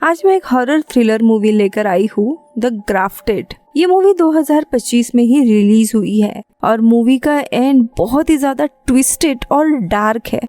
आज मैं एक हॉरर थ्रिलर मूवी लेकर आई हूँ, द ग्राफ्टेड। ये मूवी 2025 में ही रिलीज हुई है और मूवी का एंड बहुत ही ज्यादा ट्विस्टेड और डार्क है।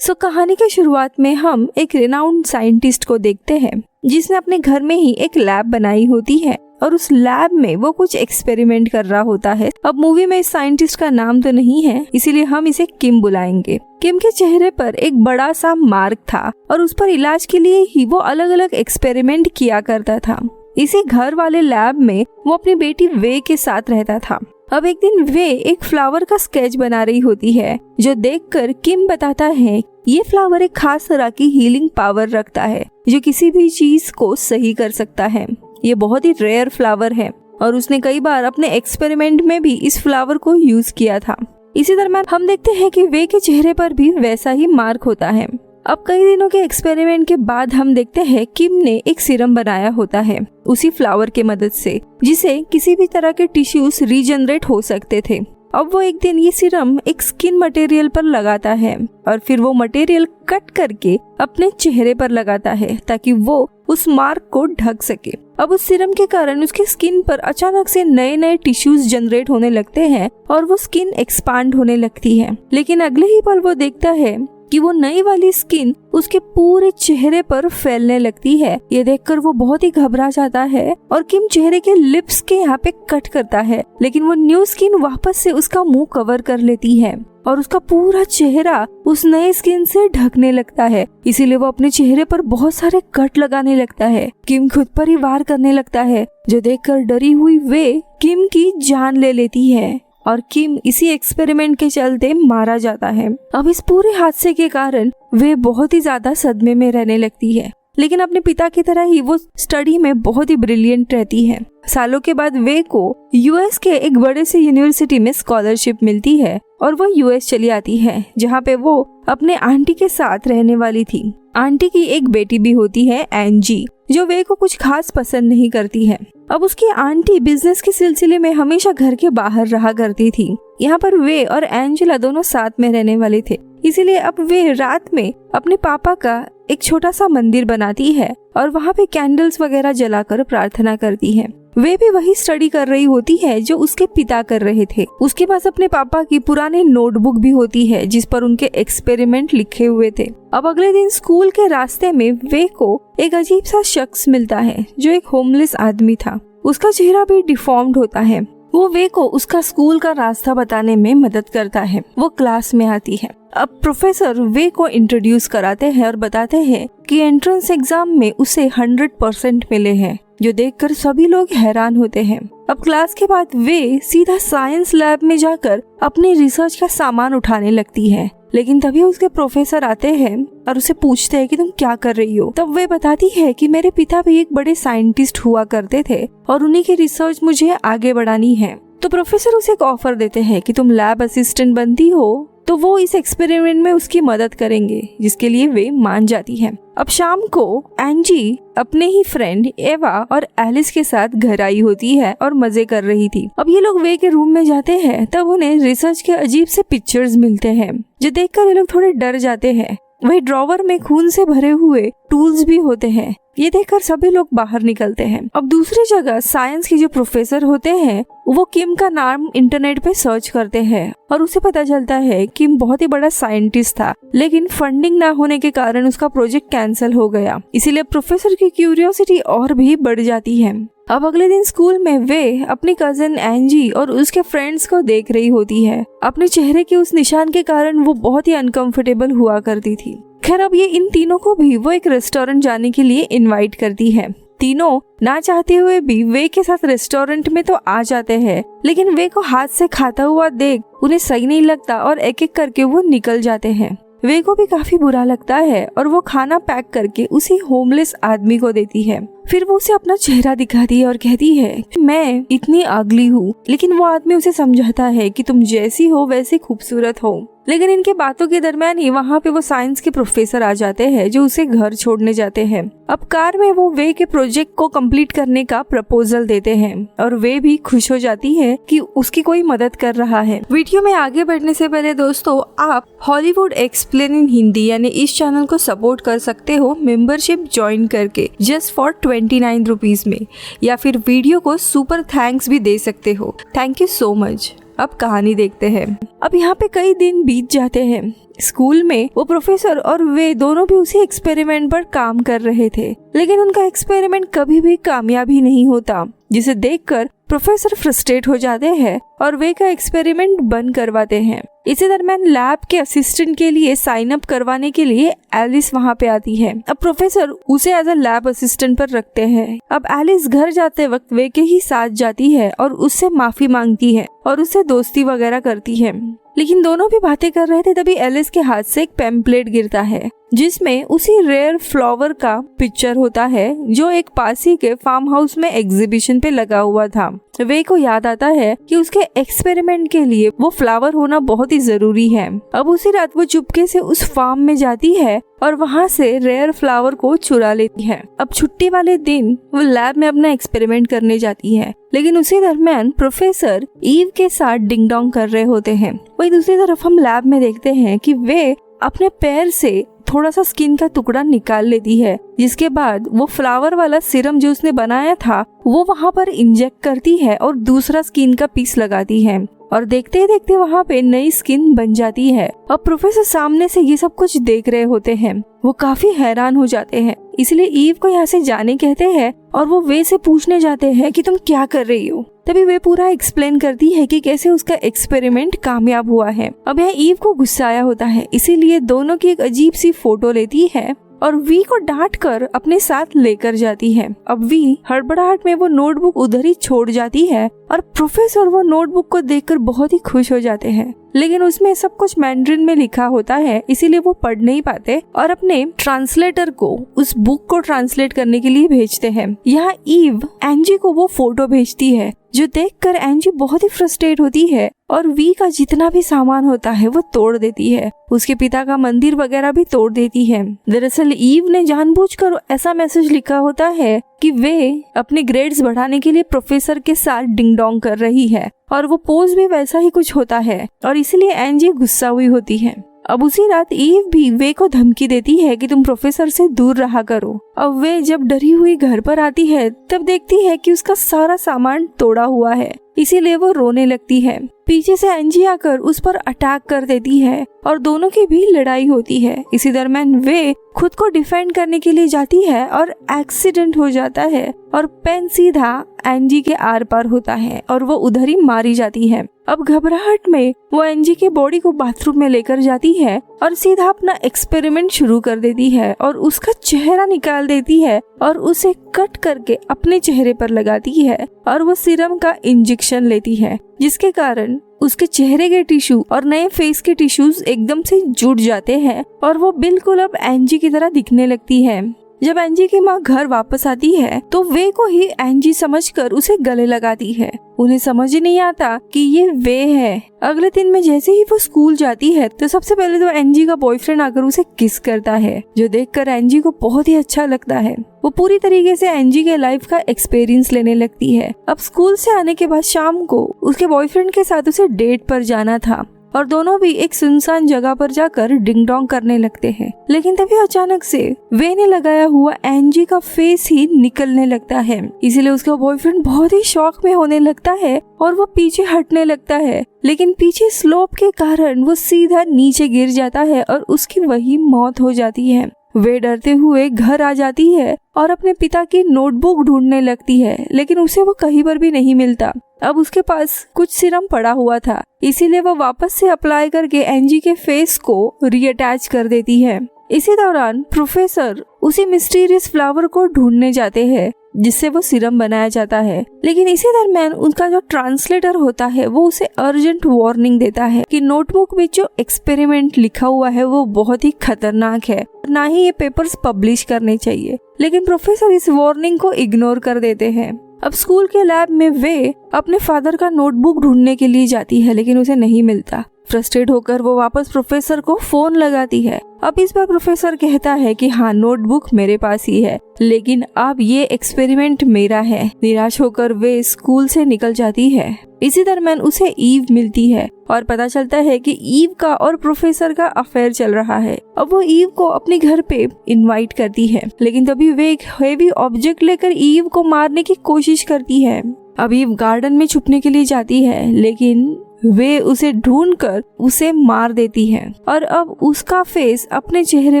कहानी के शुरुआत में हम एक रिनाउंड साइंटिस्ट को देखते हैं जिसने अपने घर में ही एक लैब बनाई होती है और उस लैब में वो कुछ एक्सपेरिमेंट कर रहा होता है। अब मूवी में इस साइंटिस्ट का नाम तो नहीं है, इसीलिए हम इसे किम बुलाएंगे। किम के चेहरे पर एक बड़ा सा मार्क था और उस पर इलाज के लिए ही वो अलग अलग एक्सपेरिमेंट किया करता था। इसी घर वाले लैब में वो अपनी बेटी वे के साथ रहता था। अब एक दिन वे एक फ्लावर का स्केच बना रही होती है, जो देखकर किम बताता है ये फ्लावर एक खास तरह की हीलिंग पावर रखता है जो किसी भी चीज को सही कर सकता है। ये बहुत ही रेयर फ्लावर है और उसने कई बार अपने एक्सपेरिमेंट में भी इस फ्लावर को यूज किया था। इसी दरम्यान हम देखते हैं कि वे के चेहरे पर भी वैसा ही मार्क होता है। अब कई दिनों के एक्सपेरिमेंट के बाद हम देखते हैं किम ने एक सीरम बनाया होता है उसी फ्लावर के मदद से, जिसे किसी भी तरह के टिश्यूज रीजनरेट हो सकते थे। अब वो एक दिन ये सीरम एक स्किन मटेरियल पर लगाता है और फिर वो मटेरियल कट करके अपने चेहरे पर लगाता है ताकि वो उस मार्क को ढक सके। अब उस सीरम के कारण उसकी स्किन पर अचानक से नए नए टिश्यूज जनरेट होने लगते हैं और वो स्किन एक्सपांड होने लगती है। लेकिन अगले ही पल वो देखता है कि वो नई वाली स्किन उसके पूरे चेहरे पर फैलने लगती है। ये देखकर वो बहुत ही घबरा जाता है और किम चेहरे के लिप्स के यहाँ पे कट करता है, लेकिन वो न्यू स्किन वापस से उसका मुंह कवर कर लेती है और उसका पूरा चेहरा उस नए स्किन से ढकने लगता है। इसीलिए वो अपने चेहरे पर बहुत सारे कट लगाने लगता है। किम खुद पर ही वार करने लगता है, जो देखकर डरी हुई वे किम की जान ले लेती है और किम इसी एक्सपेरिमेंट के चलते मारा जाता है। अब इस पूरे हादसे के कारण वे बहुत ही ज्यादा सदमे में रहने लगती है, लेकिन अपने पिता की तरह ही वो स्टडी में बहुत ही ब्रिलियंट रहती है। सालों के बाद वे को यूएस के एक बड़े से यूनिवर्सिटी में स्कॉलरशिप मिलती है और वो यूएस चली आती है, जहाँ पे वो अपने आंटी के साथ रहने वाली थी। आंटी की एक बेटी भी होती है, एंजी, जो वे को कुछ खास पसंद नहीं करती है। अब उसकी आंटी बिजनेस के सिलसिले में हमेशा घर के बाहर रहा करती थी। यहाँ पर वे और एंजेला दोनों साथ में रहने वाले थे, इसीलिए अब वे रात में अपने पापा का एक छोटा सा मंदिर बनाती है और वहाँ पे कैंडल्स वगैरह जलाकर प्रार्थना करती है। वे भी वही स्टडी कर रही होती है जो उसके पिता कर रहे थे। उसके पास अपने पापा की पुरानी नोटबुक भी होती है जिस पर उनके एक्सपेरिमेंट लिखे हुए थे। अब अगले दिन स्कूल के रास्ते में वे को एक अजीब सा शख्स मिलता है जो एक होमलेस आदमी था। उसका चेहरा भी डिफॉर्म्ड होता है। वो वे को उसका स्कूल का रास्ता बताने में मदद करता है। वो क्लास में आती है। अब प्रोफेसर वे को इंट्रोड्यूस कराते हैं और बताते हैं कि एंट्रेंस एग्जाम में उसे 100% मिले हैं, जो देखकर सभी लोग हैरान होते हैं। अब क्लास के बाद वे सीधा साइंस लैब में जाकर अपने रिसर्च का सामान उठाने लगती है, लेकिन तभी उसके प्रोफेसर आते हैं और उसे पूछते हैं कि तुम क्या कर रही हो। तब वे बताती है कि मेरे पिता भी एक बड़े साइंटिस्ट हुआ करते थे और उन्हीं की रिसर्च मुझे आगे बढ़ानी है। तो प्रोफेसर उसे एक ऑफर देते हैं कि तुम लैब असिस्टेंट बनती हो तो वो इस एक्सपेरिमेंट में उसकी मदद करेंगे, जिसके लिए वे मान जाती है। अब शाम को एंजी अपने ही फ्रेंड एवा और एलिस के साथ घर आई होती है और मजे कर रही थी। अब ये लोग वे के रूम में जाते हैं, तब उन्हें रिसर्च के अजीब से पिक्चर्स मिलते हैं, जो देखकर ये लोग थोड़े डर जाते हैं। वही ड्रॉवर में खून से भरे हुए टूल्स भी होते हैं। ये देखकर सभी लोग बाहर निकलते हैं। अब दूसरी जगह साइंस के जो प्रोफेसर होते हैं वो किम का नाम इंटरनेट पे सर्च करते हैं और उसे पता चलता है कि किम बहुत ही बड़ा साइंटिस्ट था, लेकिन फंडिंग ना होने के कारण उसका प्रोजेक्ट कैंसिल हो गया। इसीलिए प्रोफेसर की क्यूरियोसिटी और भी बढ़ जाती है। अब अगले दिन स्कूल में वे अपनी कजिन एंजी और उसके फ्रेंड्स को देख रही होती है। अपने चेहरे के उस निशान के कारण वो बहुत ही अनकंफर्टेबल हुआ करती थी। खैर, अब ये इन तीनों को भी वो एक रेस्टोरेंट जाने के लिए इनवाइट करती है। तीनों ना चाहते हुए भी वे के साथ रेस्टोरेंट में तो आ जाते हैं, लेकिन वे को हाथ से खाता हुआ देख उन्हें सही नहीं लगता और एक एक करके वो निकल जाते हैं। वे को भी काफी बुरा लगता है और वो खाना पैक करके उसी होमलेस आदमी को देती है। फिर वो उसे अपना चेहरा दिखाती है और कहती है कि मैं इतनी अगली हूँ, लेकिन वो आदमी उसे समझाता है कि तुम जैसी हो वैसे खूबसूरत हो। लेकिन इनके बातों के दरमियान ही वहाँ पे वो साइंस के प्रोफेसर आ जाते हैं जो उसे घर छोड़ने जाते हैं। अब कार में वो वे के प्रोजेक्ट को कंप्लीट करने का प्रपोजल देते हैं और वे भी खुश हो जाती है कि उसकी कोई मदद कर रहा है। वीडियो में आगे बढ़ने से पहले दोस्तों, आप हॉलीवुड एक्सप्लेन इन हिंदी यानी इस चैनल को सपोर्ट कर सकते हो मेंबरशिप ज्वाइन करके जस्ट फॉर 29 रुपीज में, या फिर वीडियो को सुपर थैंक्स भी दे सकते हो। Thank you so much. अब कहानी देखते हैं। अब यहाँ पे कई दिन बीत जाते हैं। स्कूल में वो प्रोफेसर और वे दोनों भी उसी एक्सपेरिमेंट पर काम कर रहे थे, लेकिन उनका एक्सपेरिमेंट कभी भी कामयाब ही नहीं होता, जिसे देखकर प्रोफेसर फ्रस्ट्रेट हो जाते हैं और वे का एक्सपेरिमेंट बंद करवाते हैं। इसी दरमियान लैब के असिस्टेंट के लिए साइन अप करवाने के लिए एलिस वहाँ पे आती है। अब प्रोफेसर उसे एज अ लैब असिस्टेंट पर रखते हैं। अब एलिस घर जाते वक्त वे के ही साथ जाती है और उससे माफी मांगती है और उससे दोस्ती वगैरह करती है। लेकिन दोनों भी बातें कर रहे थे तभी एलिस के हाथ से एक पैम्पलेट गिरता है जिसमें उसी रेयर फ्लावर का पिक्चर होता है जो एक पास ही के फार्म हाउस में एग्जीबिशन पे लगा हुआ था। वे को याद आता है कि उसके एक्सपेरिमेंट के लिए वो फ्लावर होना बहुत ही जरूरी है। अब उसी रात वो चुपके से उस फार्म में जाती है और वहाँ से रेयर फ्लावर को चुरा लेती है। अब छुट्टी वाले दिन वो लैब में अपना एक्सपेरिमेंट करने जाती है, लेकिन उसी दरमियान प्रोफेसर ईव के साथ डिंग डोंग कर रहे होते हैं। वहीं दूसरी तरफ हम लैब में देखते हैं कि वे अपने पैर से थोड़ा सा स्किन का टुकड़ा निकाल लेती है, जिसके बाद वो फ्लावर वाला सीरम जो उसने बनाया था वो वहाँ पर इंजेक्ट करती है और दूसरा स्किन का पीस लगाती है और देखते देखते वहाँ पे नई स्किन बन जाती है। अब प्रोफेसर सामने से ये सब कुछ देख रहे होते हैं। वो काफी हैरान हो जाते हैं, इसलिए ईव को यहाँ से जाने कहते हैं और वो वे से पूछने जाते हैं कि तुम क्या कर रही हो। तभी वे पूरा एक्सप्लेन करती है कि कैसे उसका एक्सपेरिमेंट कामयाब हुआ है। अब यह ईव को गुस्सा आया होता है, इसीलिए दोनों की एक अजीब सी फोटो लेती है और वी को डांट कर अपने साथ लेकर जाती है। अब वी हड़बड़ाहट में वो नोटबुक उधर ही छोड़ जाती है और प्रोफेसर वो नोटबुक को देखकर बहुत ही खुश हो जाते हैं, लेकिन उसमें सब कुछ मैंड्रिन में लिखा होता है, इसीलिए वो पढ़ नहीं पाते और अपने ट्रांसलेटर को उस बुक को ट्रांसलेट करने के लिए भेजते हैं। यहाँ ईव एंजी को वो फोटो भेजती है जो देखकर एंजी बहुत ही फ्रस्ट्रेट होती है और वी का जितना भी सामान होता है वो तोड़ देती है। उसके पिता का मंदिर वगैरह भी तोड़ देती है। दरअसल ईव ने जानबूझकर ऐसा मैसेज लिखा होता है कि वे अपने ग्रेड्स बढ़ाने के लिए प्रोफेसर के साथ डिंग डोंग कर रही है और वो पोज भी वैसा ही कुछ होता है और इसलिए एंजी गुस्सा हुई होती है। अब उसी रात ईव भी वे को धमकी देती है कि तुम प्रोफेसर से दूर रहा करो। अब वे जब डरी हुई घर पर आती है तब देखती है कि उसका सारा सामान तोड़ा हुआ है, इसीलिए वो रोने लगती है। पीछे से एंजी आकर उस पर अटैक कर देती है और दोनों की भी लड़ाई होती है। इसी दरमियान वे खुद को डिफेंड करने के लिए जाती है और एक्सीडेंट हो जाता है और पेन सीधा एंजी के आर पार होता है और वो उधर ही मारी जाती है। अब घबराहट में वो एंजी के बॉडी को बाथरूम में लेकर जाती है और सीधा अपना एक्सपेरिमेंट शुरू कर देती है और उसका चेहरा निकाल देती है और उसे कट करके अपने चेहरे पर लगाती है और वो सीरम का इंजेक्शन लेती है, जिसके कारण उसके चेहरे के टिश्यू और नए फेस के टिश्यूज एकदम से जुड़ जाते हैं और वो बिल्कुल अब एंजी की तरह दिखने लगती है। जब एंजी की माँ घर वापस आती है तो वे को ही एंजी समझकर उसे गले लगाती है। उन्हें समझ ही नहीं आता कि ये वे है। अगले दिन में जैसे ही वो स्कूल जाती है तो सबसे पहले तो एंजी का बॉयफ्रेंड आकर उसे किस करता है, जो देखकर एंजी को बहुत ही अच्छा लगता है। वो पूरी तरीके से एंजी के लाइफ का एक्सपीरियंस लेने लगती है। अब स्कूल से आने के बाद शाम को उसके बॉयफ्रेंड के साथ उसे डेट पर जाना था और दोनों भी एक सुनसान जगह पर जाकर डिंग डोंग करने लगते हैं। लेकिन तभी अचानक से वे ने लगाया हुआ एंजी का फेस ही निकलने लगता है, इसीलिए उसका बॉयफ्रेंड बहुत ही शॉक में होने लगता है और वो पीछे हटने लगता है। लेकिन पीछे स्लोप के कारण वो सीधा नीचे गिर जाता है और उसकी वही मौत हो जाती है। वे डरते हुए घर आ जाती है और अपने पिता की नोटबुक ढूंढने लगती है, लेकिन उसे वो कहीं पर भी नहीं मिलता। अब उसके पास कुछ सीरम पड़ा हुआ था, इसीलिए वो वापस से अप्लाई करके एंजी के फेस को रीअटैच कर देती है। इसी दौरान प्रोफेसर उसी मिस्टीरियस फ्लावर को ढूंढने जाते हैं जिससे वो सीरम बनाया जाता है, लेकिन इसी दरमियान उनका जो ट्रांसलेटर होता है वो उसे अर्जेंट वार्निंग देता है कि नोटबुक में जो एक्सपेरिमेंट लिखा हुआ है वो बहुत ही खतरनाक है, ना ही ये पेपर्स पब्लिश करने चाहिए। लेकिन प्रोफेसर इस वार्निंग को इग्नोर कर देते हैं। अब स्कूल के लैब में वे अपने फादर का नोटबुक ढूंढने के लिए जाती है, लेकिन उसे नहीं मिलता। फ्रस्ट्रेट होकर वो वापस प्रोफेसर को फोन लगाती है। अब इस बार प्रोफेसर कहता है कि हाँ, नोटबुक मेरे पास ही है, लेकिन अब ये एक्सपेरिमेंट मेरा है। निराश होकर वे स्कूल से निकल जाती है। इसी दरम्यान उसे ईव मिलती है और पता चलता है कि ईव का और प्रोफेसर का अफेयर चल रहा है। अब वो ईव को अपने घर पे इनवाइट करती है, लेकिन तभी वे एक हेवी ऑब्जेक्ट लेकर ईव को मारने की कोशिश करती है। अब ईव गार्डन में छुपने के लिए जाती है, लेकिन वे उसे ढूंढकर उसे मार देती है और अब उसका फेस अपने चेहरे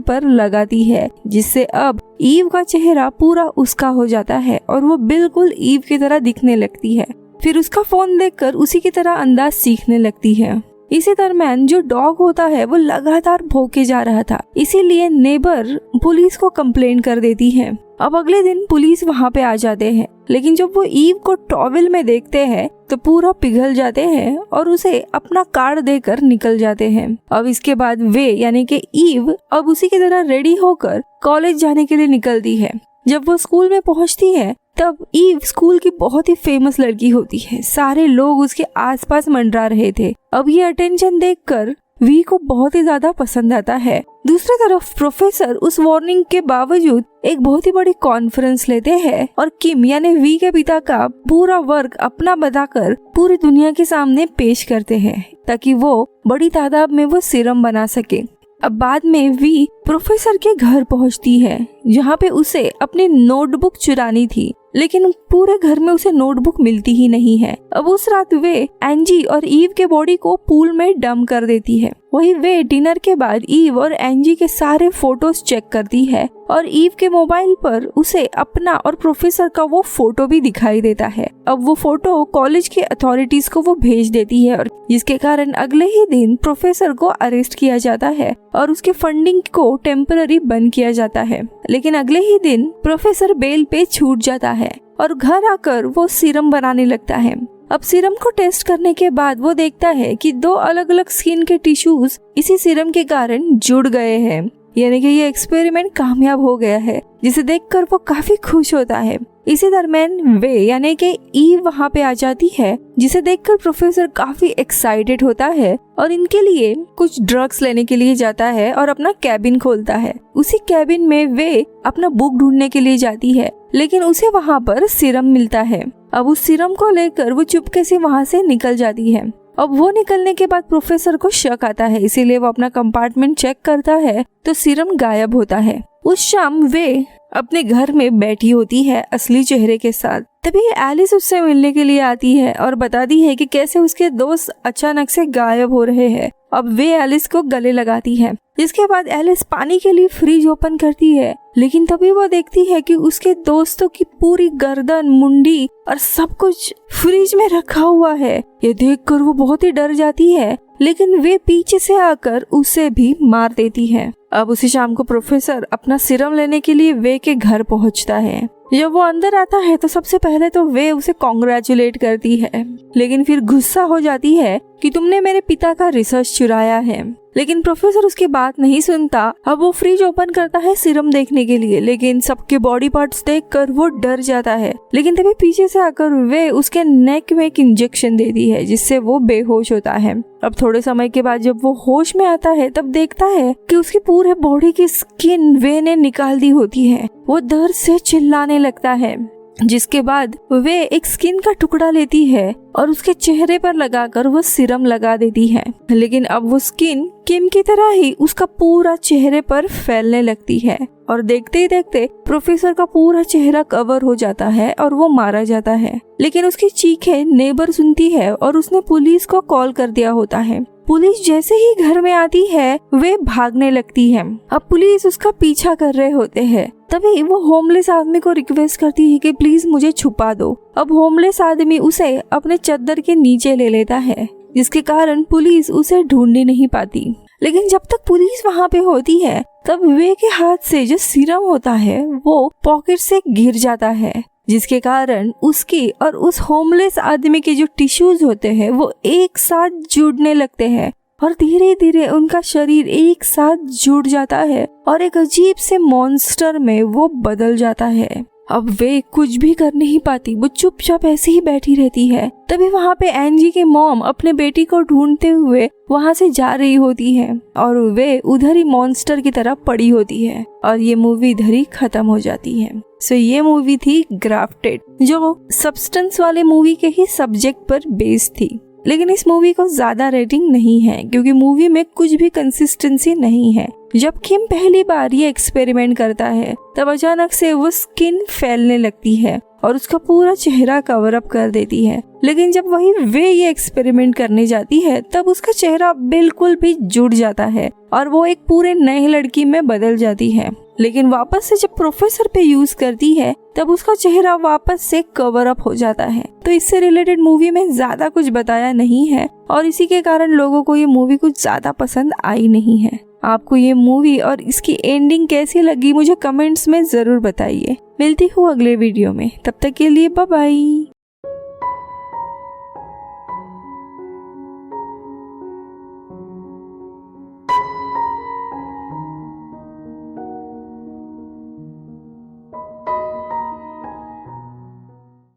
पर लगाती है, जिससे अब ईव का चेहरा पूरा उसका हो जाता है और वो बिल्कुल ईव की तरह दिखने लगती है। फिर उसका फोन देखकर उसी की तरह अंदाज सीखने लगती है। इसी दरम्यान जो डॉग होता है वो लगातार भौंके जा रहा था, इसीलिए नेबर पुलिस को कंप्लेंट कर देती है। अब अगले दिन पुलिस वहाँ पे आ जाते हैं, लेकिन जब वो ईव को टॉवेल में देखते हैं तो पूरा पिघल जाते हैं और उसे अपना कार्ड देकर निकल जाते हैं। अब इसके बाद वे यानी कि ईव अब उसी की तरह रेडी होकर कॉलेज जाने के लिए निकलती है। जब वो स्कूल में पहुँचती है तब ईव स्कूल की बहुत ही फेमस लड़की होती है। सारे लोग उसके आसपास मंडरा रहे थे। अब ये अटेंशन देखकर वी को बहुत ही ज्यादा पसंद आता है। दूसरी तरफ प्रोफेसर उस वार्निंग के बावजूद एक बहुत ही बड़ी कॉन्फ्रेंस लेते हैं और किम यानी वी के पिता का पूरा वर्क अपना बताकर पूरी दुनिया के सामने पेश करते हैं, ताकि वो बड़ी तादाद में वो सीरम बना सके। अब बाद में वी प्रोफेसर के घर पहुंचती है, जहाँ पे उसे अपनी नोटबुक चुरानी थी, लेकिन पूरे घर में उसे नोटबुक मिलती ही नहीं है। अब उस रात वे एंजी और ईव के बॉडी को पूल में डंप कर देती है। वही वे डिनर के बाद ईव और एंजी के सारे फोटोज चेक करती है और ईव के मोबाइल पर उसे अपना और प्रोफेसर का वो फोटो भी दिखाई देता है। अब वो फोटो कॉलेज के अथॉरिटीज को वो भेज देती है और जिसके कारण अगले ही दिन प्रोफेसर को अरेस्ट किया जाता है और उसके फंडिंग को टेम्पररी बंद किया जाता है। लेकिन अगले ही दिन प्रोफेसर बेल पे छूट जाता है और घर आकर वो सीरम बनाने लगता है। अब सीरम को टेस्ट करने के बाद वो देखता है कि 2 अलग अलग स्किन के टिश्यूज इसी सीरम के कारण जुड़ गए हैं, यानी कि ये एक्सपेरिमेंट कामयाब हो गया है, जिसे देखकर वो काफी खुश होता है। इसी दरम्यान वे यानी कि ईव वहाँ पे आ जाती है, जिसे देखकर प्रोफेसर काफी एक्साइटेड होता है और इनके लिए कुछ ड्रग्स लेने के लिए जाता है और अपना कैबिन खोलता है। उसी कैबिन में वे अपना बुक ढूंढने के लिए जाती है, लेकिन उसे वहाँ पर सीरम मिलता है। अब उस सीरम को लेकर वो चुपके से वहाँ से निकल जाती है। अब वो निकलने के बाद प्रोफेसर को शक आता है, इसीलिए वो अपना कंपार्टमेंट चेक करता है तो सीरम गायब होता है। उस शाम वे अपने घर में बैठी होती है असली चेहरे के साथ। तभी एलिस उससे मिलने के लिए आती है और बताती है कि कैसे उसके दोस्त अचानक से गायब हो रहे हैं। अब वे एलिस को गले लगाती है, जिसके बाद एलिस पानी के लिए फ्रिज ओपन करती है, लेकिन तभी वो देखती है कि उसके दोस्तों की पूरी गर्दन, मुंडी और सब कुछ फ्रिज में रखा हुआ है। ये देखकर वो बहुत ही डर जाती है, लेकिन वे पीछे से आकर उसे भी मार देती है। अब उसी शाम को प्रोफेसर अपना सीरम लेने के लिए वे के घर पहुंचता है। जब वो अंदर आता है तो सबसे पहले तो वे उसे कॉन्ग्रेचुलेट करती है, लेकिन फिर गुस्सा हो जाती है कि तुमने मेरे पिता का रिसर्च चुराया है। लेकिन प्रोफेसर उसकी बात नहीं सुनता। अब वो फ्रिज ओपन करता है सीरम देखने के लिए, लेकिन सबके बॉडी पार्ट्स देखकर वो डर जाता है। लेकिन तभी पीछे से आकर वे उसके नेक में एक इंजेक्शन देती है, जिससे वो बेहोश होता है। अब थोड़े समय के बाद जब वो होश में आता है तब देखता है कि उसकी पूरे बॉडी की स्किन वे ने निकाल दी होती है। वो दर्द से चिल्लाने लगता है, जिसके बाद वे एक स्किन का टुकड़ा लेती है और उसके चेहरे पर लगाकर वो सीरम लगा देती है। लेकिन अब वो स्किन किम की तरह ही उसका पूरा चेहरे पर फैलने लगती है और देखते ही देखते प्रोफेसर का पूरा चेहरा कवर हो जाता है और वो मारा जाता है। लेकिन उसकी चीखें नेबर सुनती है और उसने पुलिस को कॉल कर दिया होता है। पुलिस जैसे ही घर में आती है वे भागने लगती है। अब पुलिस उसका पीछा कर रहे होते हैं। तभी वो होमलेस आदमी को रिक्वेस्ट करती है कि प्लीज मुझे छुपा दो। अब होमलेस आदमी उसे अपने चद्दर के नीचे ले लेता है, जिसके कारण पुलिस उसे ढूंढ नहीं पाती। लेकिन जब तक पुलिस वहाँ पे होती है तब वे के हाथ से जो सीरम होता है वो पॉकेट से गिर जाता है, जिसके कारण उसकी और उस होमलेस आदमी के जो टिश्यूज होते हैं वो एक साथ जुड़ने लगते हैं और धीरे धीरे उनका शरीर एक साथ जुड़ जाता है और एक अजीब से मॉन्स्टर में वो बदल जाता है। अब वे कुछ भी कर नहीं पाती, वो चुपचाप ऐसे ही बैठी रहती है। तभी वहाँ पे एंजी की मॉम अपने बेटी को ढूंढते हुए वहाँ से जा रही होती है और वे उधर ही मॉन्स्टर की तरह पड़ी होती है और ये मूवी इधर ही खत्म हो जाती है। सो ये मूवी थी ग्राफ्टेड, जो सब्सटेंस वाले मूवी के ही सब्जेक्ट पर बेस्ड थी। लेकिन इस मूवी को ज्यादा रेटिंग नहीं है क्योंकि मूवी में कुछ भी कंसिस्टेंसी नहीं है। जब किम पहली बार ये एक्सपेरिमेंट करता है तब अचानक से वो स्किन फैलने लगती है और उसका पूरा चेहरा कवर अप कर देती है। लेकिन जब वही वे ये एक्सपेरिमेंट करने जाती है तब उसका चेहरा बिल्कुल भी जुड़ जाता है और वो एक पूरे नए लड़की में बदल जाती है। लेकिन वापस से जब प्रोफेसर पे यूज करती है तब उसका चेहरा वापस से कवर अप हो जाता है। तो इससे रिलेटेड मूवी में ज्यादा कुछ बताया नहीं है और इसी के कारण लोगों को ये मूवी कुछ ज्यादा पसंद आई नहीं है। आपको ये मूवी और इसकी एंडिंग कैसी लगी मुझे कमेंट्स में जरूर बताइए। मिलती हूँ अगले वीडियो में, तब तक के लिए बाय बाय।